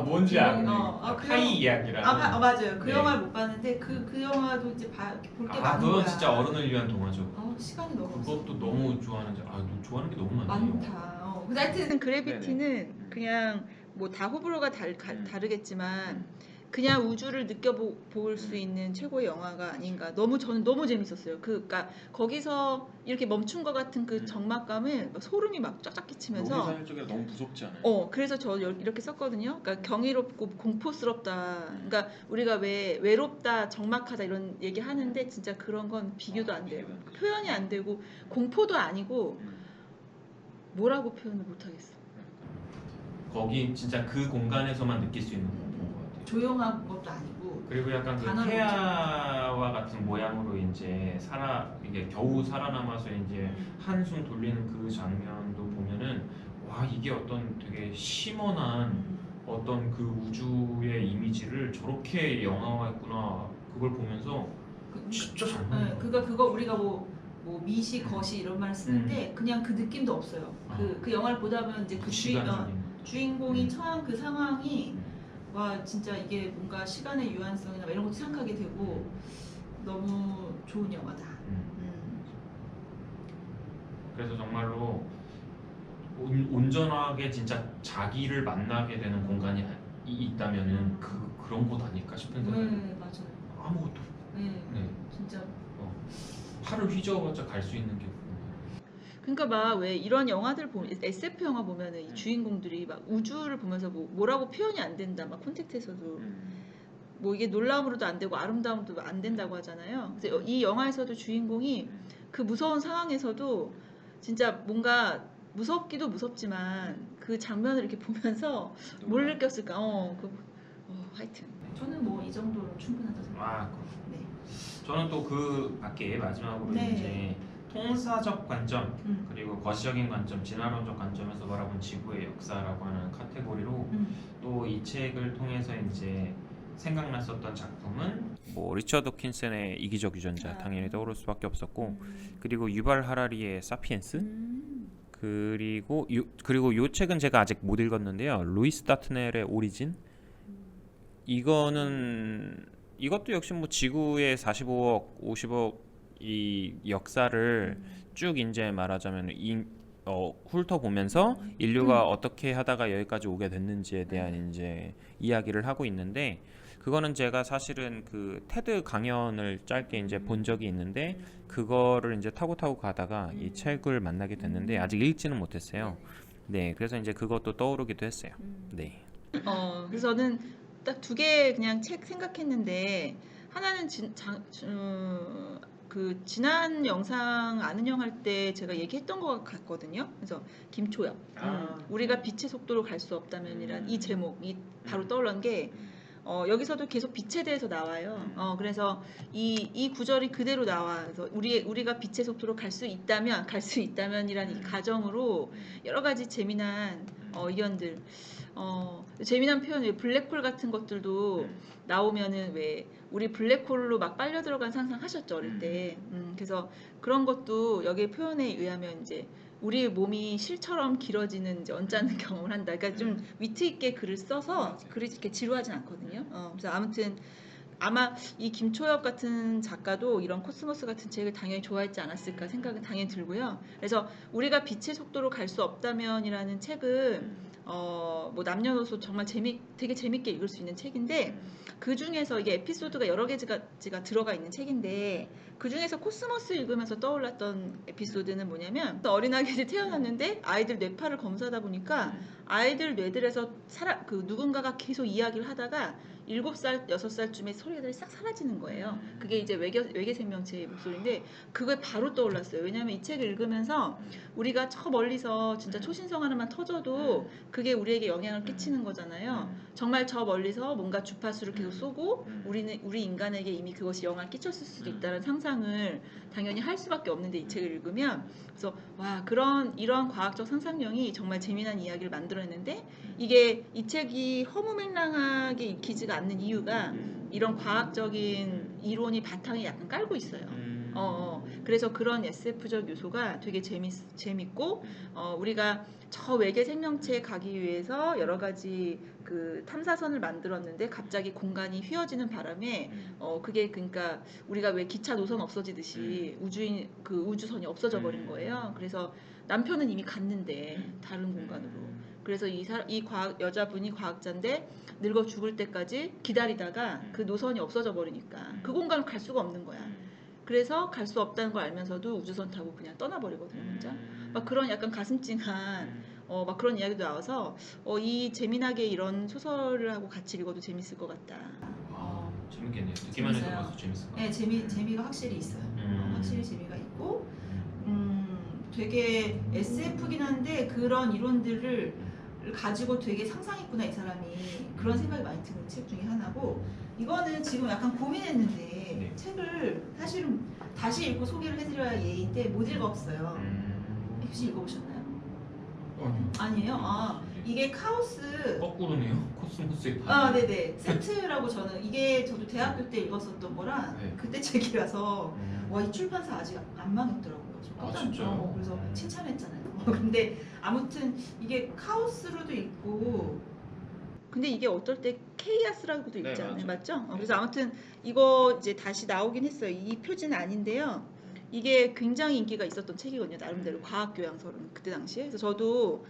뭔지 아네. 그 카이 영화- 이야기라는. 맞아요. 그 네. 영화를 못 봤는데 그 영화도 이제 볼 게 많은 그건 거야. 진짜 어른을 위한 동화죠. 시간이 너무 없어. 그것도 너무 좋아하는데 너 좋아하는 게 너무 많네요. 많다. 근데 하여튼 그래비티는 그냥 뭐 다 호불호가 다르겠지만 그냥 우주를 느껴볼 수 있는 최고의 영화가 아닌가. 저는 너무 재밌었어요. 그러니까 거기서 이렇게 멈춘 것 같은 그 적막감을 막 소름이 막 쫙쫙 끼치면서. 여기서 할 적에 너무 무섭지 않아요? 그래서 저 이렇게 썼거든요. 그러니까 경이롭고 공포스럽다. 그러니까 우리가 왜 외롭다, 적막하다 이런 얘기 하는데 진짜 그런 건 비교도 안 돼요. 비교가 안 되죠. 표현이 안 되고 공포도 아니고 뭐라고 표현을 못 하겠어. 거기 진짜 그 공간에서만 느낄 수 있는 공포인 것 같아요. 조용한 것도 아니고. 그리고 약간 그 단어를 태아와 같은 모양으로 이제 이게 겨우 살아남아서 이제 한숨 돌리는 그 장면도 보면은 와 이게 어떤 되게 심원한 어떤 그 우주의 이미지를 저렇게 영화화했구나. 그걸 보면서 진짜 잘 만든 것 같아요. 그거 우리가 뭐 미시, 거시 이런 말 쓰는데 그냥 그 느낌도 없어요. 그 영화를 보다 보면 이제 그 시간적인 주인공이 처한 그 상황이 와 진짜 이게 뭔가 시간의 유한성이나 이런 것도 생각하게 되고 너무 좋은 영화다. 그래서 정말로 온전하게 진짜 자기를 만나게 되는 공간이 있다면은 그런 곳 아닐까 싶은 생각이 네 맞아요. 아무것도 네 네. 진짜. 팔을 휘저어봤자 갈 수 있는 게 그러니까 막 왜 이런 영화들 보면 SF 영화 보면은 이 주인공들이 막 우주를 보면서 뭐라고 표현이 안 된다 막 콘택트에서도 뭐 이게 놀라움으로도 안 되고 아름다움도 안 된다고 하잖아요. 그래서 이 영화에서도 주인공이 그 무서운 상황에서도 진짜 뭔가 무섭기도 무섭지만 그 장면을 이렇게 보면서 뭘 느꼈을까? 하여튼 저는 뭐 이 정도로 충분하다고 생각해요. 네. 저는 또 그 밖에 마지막으로 네. 이제 통사적 관점 그리고 거시적인 관점, 진화론적 관점에서 바라본 지구의 역사라고 하는 카테고리로 또 이 책을 통해서 이제 생각났었던 작품은 뭐 리처드 도킨슨의 이기적 유전자 당연히 떠오를 수밖에 없었고 그리고 유발 하라리의 사피엔스 그리고 요 책은 제가 아직 못 읽었는데요. 루이스 다트넬의 오리진 이것도 역시 뭐 지구의 45억, 50억 이 역사를 쭉 이제 말하자면 훑어보면서 인류가 어떻게 하다가 여기까지 오게 됐는지에 대한 이제 이야기를 하고 있는데 그거는 제가 사실은 그 테드 강연을 짧게 이제 본 적이 있는데 그거를 이제 타고 가다가 이 책을 만나게 됐는데 아직 읽지는 못했어요. 네, 그래서 이제 그것도 떠오르기도 했어요. 네. 그래서 저는 딱 두 개 그냥 책 생각했는데 하나는 그 지난 영상 아는 형 할 때 제가 얘기했던 것 같거든요. 그래서 김초엽, 우리가 빛의 속도로 갈 수 없다면이란 이 제목이 바로 떠올른 게 여기서도 계속 빛에 대해서 나와요. 그래서 이 구절이 그대로 나와. 그래서 우리가 빛의 속도로 갈 수 있다면이라는 이 가정으로 여러 가지 재미난 의견들, 재미난 표현, 왜 블랙홀 같은 것들도 나오면은 왜 우리 블랙홀로 막 빨려 들어간 상상하셨죠 어릴 때. 그래서 그런 것도 여기 표현에 의하면 이제 우리 몸이 실처럼 길어지는 이제 언짢은 경험을 한다. 그러니까 좀 위트 있게 글을 써서 글이 이렇게 지루하진 않거든요. 그래서 아무튼 아마 이 김초엽 같은 작가도 이런 코스모스 같은 책을 당연히 좋아했지 않았을까 생각은 당연히 들고요. 그래서 우리가 빛의 속도로 갈 수 없다면이라는 책은 뭐 남녀노소 정말 되게 재밌게 읽을 수 있는 책인데 그 중에서 이게 에피소드가 여러 개가 들어가 있는 책인데 그 중에서 코스모스 읽으면서 떠올랐던 에피소드는 뭐냐면 어린아기들이 태어났는데 아이들 뇌파를 검사하다 보니까 아이들 뇌들에서 누군가가 계속 이야기를 하다가 7살, 6살쯤에 소리가 싹 사라지는 거예요. 그게 이제 외계 생명체의 목소리인데 그게 바로 떠올랐어요. 왜냐하면 이 책을 읽으면서 우리가 저 멀리서 진짜 초신성 하나만 터져도 그게 우리에게 영향을 끼치는 거잖아요. 정말 저 멀리서 뭔가 주파수를 계속 쏘고 우리 인간에게 이미 그것이 영향을 끼쳤을 수도 있다는 상상을 당연히 할 수밖에 없는데 이 책을 읽으면 그래서 와 이런 과학적 상상력이 정말 재미난 이야기를 만들어냈는데 이게 이 책이 허무맹랑하게 읽히지가 않는 이유가 이런 과학적인 이론이 바탕에 약간 깔고 있어요. 그래서 그런 SF적 요소가 되게 재밌고 우리가 저 외계 생명체에 가기 위해서 여러 가지 그 탐사선을 만들었는데 갑자기 공간이 휘어지는 바람에 그게 그러니까 우리가 왜 기차 노선 없어지듯이 우주선이 없어져 버린 거예요. 그래서 남편은 이미 갔는데 다른 공간으로. 그래서 여자분이 과학자인데 늙어 죽을 때까지 기다리다가 그 노선이 없어져 버리니까 그 공간을 갈 수가 없는 거야. 그래서 갈 수 없다는 걸 알면서도 우주선 타고 그냥 떠나버리거든요, 혼자. 막 그런 약간 가슴 찡한 막 그런 이야기도 나와서 이 재미나게 이런 소설을 하고 같이 읽어도 재밌을 것 같다. 재밌겠네요. 듣기만 해도 재밌어요. 벌써 재밌을 것 네, 같아요. 재미가 확실히 있어요. 확실히 재미가 있고, 되게 SF긴 한데 그런 이론들을 가지고 되게 상상했구나 이 사람이 그런 생각이 많이 드는 책 중에 하나고 이거는 지금 약간 고민했는데 책을 사실은 다시 읽고 소개를 해드려야 예인데 못 읽었어요. 혹시 읽어보셨나요? 아니에요? 이게 카오스 거꾸로네요. 코스모스의 네네 세트라고 저는 저도 대학교 때 읽었었던 거라 그때 책이라서 와 이 출판사 아직 안 망했더라고요. 진짜요? 그래서 칭찬했잖아요. 근데 아무튼 이게 카오스로도 있고 근데 이게 어떨 때 케이아스라고도 있잖아요. 맞죠? 그래서 아무튼 이거 이제 다시 나오긴 했어요. 이 표지는 아닌데요. 이게 굉장히 인기가 있었던 책이거든요. 나름대로 과학교양서는 그때 당시에. 그래서 저도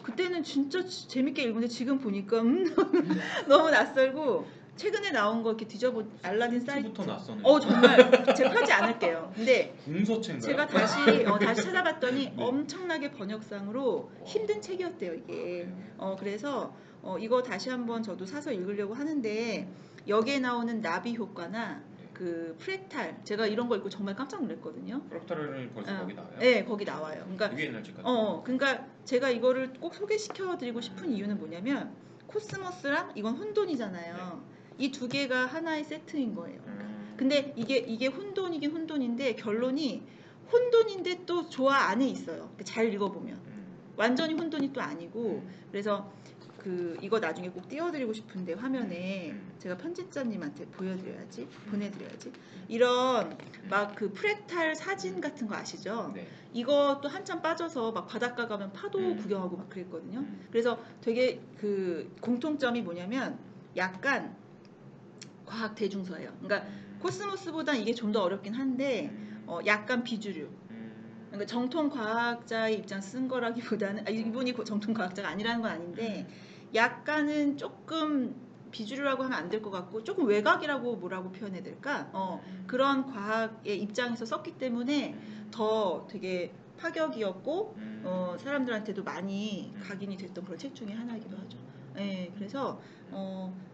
그때는 진짜 재밌게 읽었는데 지금 보니까 너무 낯설고 최근에 나온 거 이렇게 알라딘 사이트 부터 낯서네. 정말 제가 펴지 않을게요. 근데 공서체인가요? 제가 다시 찾아봤더니 엄청나게 번역상으로 힘든 책이었대요 이게. 그래서 이거 다시 한번 저도 사서 읽으려고 하는데 여기에 나오는 나비 효과나 그 프랙탈 제가 이런 거 읽고 정말 깜짝 놀랐거든요. 프랙탈은 벌써 거기 나와요? 네, 거기 나와요. 그러니까 되게 옛날 책 같아요. 그러니까 제가 이거를 꼭 소개시켜드리고 싶은 이유는 뭐냐면 코스모스랑 이건 혼돈이잖아요. 이 두 개가 하나의 세트인 거예요. 근데 이게 혼돈이긴 혼돈인데 결론이 혼돈인데 또 조화 안에 있어요. 잘 읽어보면 완전히 혼돈이 또 아니고 그래서 이거 나중에 꼭 띄워드리고 싶은데 화면에 제가 편집자님한테 보내드려야지. 이런 막 그 프랙탈 사진 같은 거 아시죠? 네. 이거 또 한참 빠져서 막 바닷가 가면 파도 구경하고 막 그랬거든요. 그래서 되게 그 공통점이 뭐냐면 약간 과학 대중서예요. 그러니까 코스모스보다 이게 좀 더 어렵긴 한데 약간 비주류. 그러니까 정통 과학자의 입장 쓴 거라기보다는 이분이 정통 과학자가 아니라는 건 아닌데 약간은 조금 비주류라고 하면 안 될 것 같고 조금 외곽이라고 뭐라고 표현해야 될까? 그런 과학의 입장에서 썼기 때문에 더 되게 파격이었고 사람들한테도 많이 각인이 됐던 그런 책 중에 하나이기도 하죠. 네, 그래서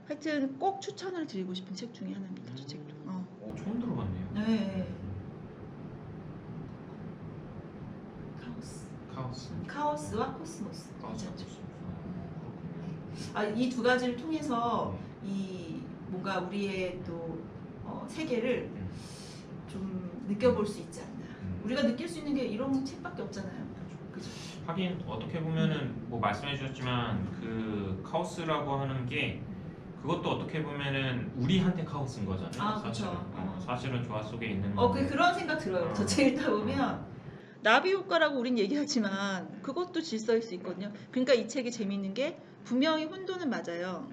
하여튼 꼭 추천을 드리고 싶은 책 중에 하나입니다. 저 책도. 처음 들어봤네요. 네. 카오스와 코스모스. 괜찮죠? 이 두 가지를 통해서 이 뭔가 우리의 또 세계를 좀 느껴볼 수 있지 않나. 우리가 느낄 수 있는 게 이런 책밖에 없잖아요. 그죠? 하긴 어떻게 보면은 뭐 말씀해 주셨지만 그 카오스라고 하는 게 그것도 어떻게 보면은 우리한테 카오스인 거잖아요. 사실은. 그렇죠. 사실은 조화 속에 있는 건데. 그런 생각 들어요. 저 책 읽다 보면 나비 효과라고 우린 얘기하지만 그것도 질서일 수 있거든요. 그러니까 이 책이 재미있는 게 분명히 혼돈은 맞아요.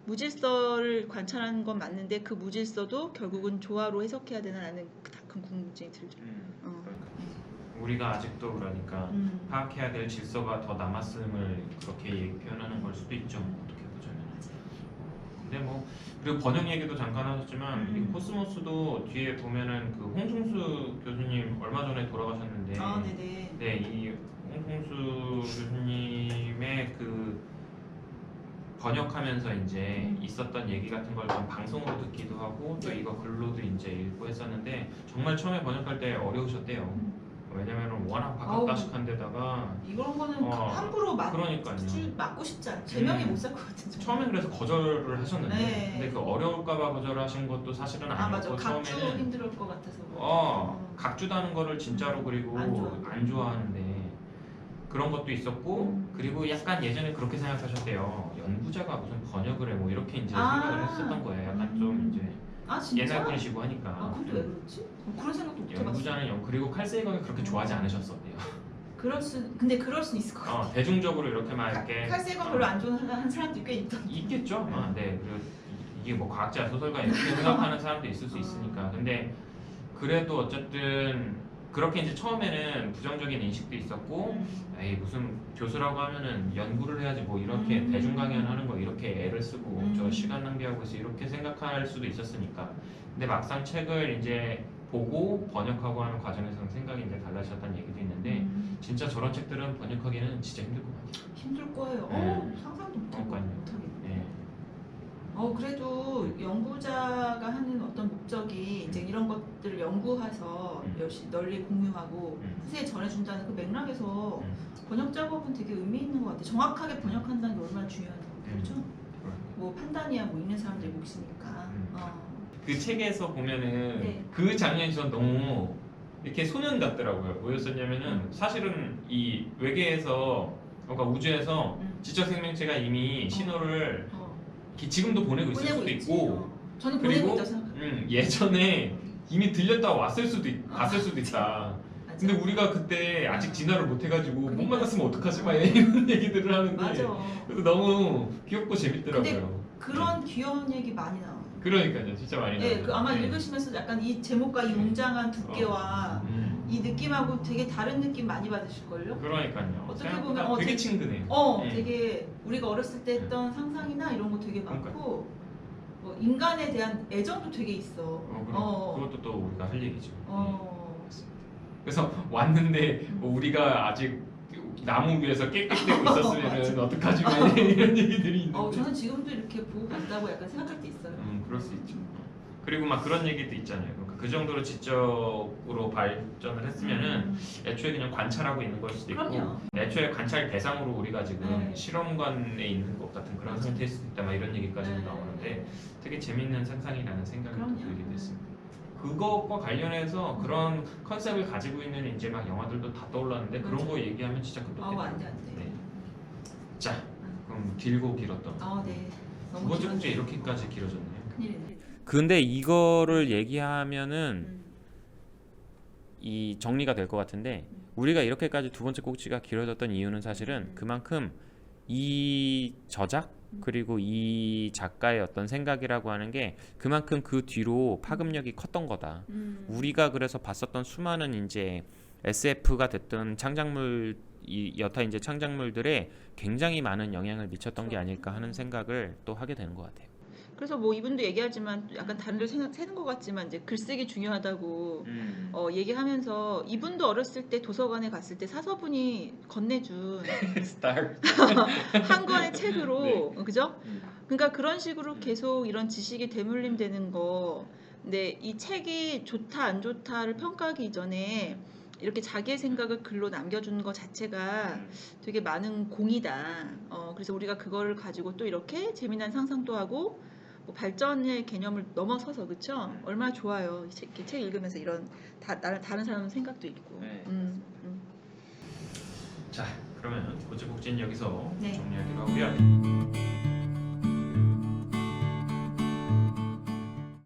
무질서를 관찰하는 건 맞는데 그 무질서도 결국은 조화로 해석해야 되나라는 큰 궁금증이 들죠. 우리가 아직도 그러니까 파악해야 될 질서가 더 남았음을 그렇게 표현하는 걸 수도 있죠. 어떻게 보자면. 근데 뭐 그리고 번역 얘기도 잠깐 하셨지만 이 코스모스도 뒤에 보면은 그 홍승수 교수님 얼마 전에 돌아가셨는데 네네. 네, 이 홍승수 교수님의 그 번역하면서 이제 있었던 얘기 같은 걸 좀 방송으로 듣기도 하고 또 이거 글로도 이제 읽고 했었는데 정말 처음에 번역할 때 어려우셨대요. 왜냐면은 워낙 박학다식한 데다가 이런 거는 함부로 그러니까요. 맞고 싶지 않아요. 제명이 못 살 것 같은. 처음엔 그래서 거절을 하셨는데 네. 근데 그 어려울까봐 거절하신 것도 사실은 아니었고 맞아. 각주 처음에는 힘들 것 같아서. 각주다는 거를 진짜로 그리고 안 좋아하는데 그런 것도 있었고 그리고 약간 예전에 그렇게 생각하셨대요. 연구자가 무슨 번역을 해 뭐 이렇게 이제 생각을 했었던 거예요. 약간 좀 이제 진짜? 옛날 분이시고 하니까. 근데 왜 그렇지? 그런 생각도 못 해봤어. 연구자는 그리고 칼세이건이 그렇게 좋아하지 않으셨었대요. 근데 그럴 수 있을 것 같아. 대중적으로 이렇게 막 이렇게 칼세이건 별로 안 좋아하는 사람도 꽤 있겠죠. 네. 그리고 이게 뭐 과학자 소설가 이렇게 생각하는 사람도 있을 수 있으니까. 근데 그래도 어쨌든 그렇게 이제 처음에는 부정적인 인식도 있었고, 에이 무슨 교수라고 하면은 연구를 해야지 뭐 이렇게 대중 강연하는 거 이렇게 애를 쓰고 저 시간 낭비하고 있어 이렇게 생각할 수도 있었으니까. 근데 막상 책을 이제 보고 번역하고 하는 과정에서는 생각이 이제 달라졌다는 얘기도 있는데, 진짜 저런 책들은 번역하기는 진짜 힘들 것 같아요. 힘들 거예요. 상상도 못하겠네. 그래도 연구자가 하는 어떤 목적이 이제 이런 것들을 연구해서 널리 공유하고 후세에 전해준다는 그 맥락에서 번역 작업은 되게 의미 있는 것 같아요. 정확하게 번역한다는 게 얼마나 중요한 거죠. 뭐 판단이야 뭐 읽는 사람들의 몫이니까. 그 책에서 보면은 네. 그 장면이 전 너무 이렇게 소년 같더라고요. 뭐였었냐면은 사실은 이 외계에서 그러니까 우주에서 지적 생명체가 이미 신호를 지금도 보내고 있을 수도 있고, 저는 그리고 보내고 있다고 생각해요. 예전에 이미 들렸다 왔을 수도 있다. 근데 우리가 그때 아직 진화를 못 해가지고 못 만났으면 어떡하지 막 이런 얘기들을 하는데 그래서 너무 귀엽고 재밌더라고요. 근데 그런 귀여운 얘기 많이 나와요. 그러니까요, 진짜 많이 나와요. 아마 읽으시면서 약간 이 제목과 이 웅장한 두께와 이 느낌하고 되게 다른 느낌 많이 받으실걸요? 그러니까요. 어떻게 보면 되게 친근해요. 되게 우리가 어렸을 때 했던 상상이나 이런 거 되게 많고 뭐 인간에 대한 애정도 되게 있어. 그것도 또 우리가 할 얘기죠. 그래서 왔는데 우리가 아직 나무 위에서 깨끗대고 있었으면 어떡하지 이런 얘기들이 있는데. 저는 지금도 이렇게 보고 간다고 약간 생각할 때 있어요. 그럴 수 있죠. 그리고 막 그런 얘기도 있잖아요. 그러니까 그 정도로 지적으로 발전을 했으면은 애초에 그냥 관찰하고 있는 걸 수도 있고, 애초에 관찰 대상으로 우리가 지금 실험관에 있는 것 같은 그런 상태일 수도 있다. 막 이런 얘기까지도 나오는데 되게 재밌는 상상이라는 생각이 들게 됐습니다. 그것과 관련해서 그런 컨셉을 가지고 있는 이제 막 영화들도 다 떠올랐는데 그런 거 얘기하면 진짜 끝없겠네요. 안 돼. 네. 자, 그럼 길고 길었던. 네. 두 번째 문제 이렇게까지 길어졌네요. 큰일이네. 근데 이거를 얘기하면은 이 정리가 될 것 같은데, 우리가 이렇게까지 두 번째 꼭지가 길어졌던 이유는 사실은 그만큼 이 저작 그리고 이 작가의 어떤 생각이라고 하는 게 그만큼 그 뒤로 파급력이 컸던 거다. 우리가 그래서 봤었던 수많은 이제 SF가 됐던 창작물 여타 이제 창작물들에 굉장히 많은 영향을 미쳤던 게 아닐까 하는 생각을 또 하게 되는 것 같아요. 그래서 뭐 이분도 얘기하지만 약간 다른 데 새는 것 같지만 이제 글쓰기 중요하다고 얘기하면서 이분도 어렸을 때 도서관에 갔을 때 사서분이 건네준 스타일. 한 권의 책으로 네. 그죠? 음. 그러니까 그런 식으로 계속 이런 지식이 대물림되는 거. 근데 이 책이 좋다 안 좋다를 평가하기 이전에 이렇게 자기의 생각을 글로 남겨주는 것 자체가 되게 많은 공이다. 그래서 우리가 그거를 가지고 또 이렇게 재미난 상상도 하고 뭐 발전의 개념을 넘어서서 그쵸? 얼마나 좋아요. 이렇게 책 읽으면서 이런 다른 사람 생각도 있고. 네, 자, 그러면 고지복지는 여기서 네. 정리하기로 하고요.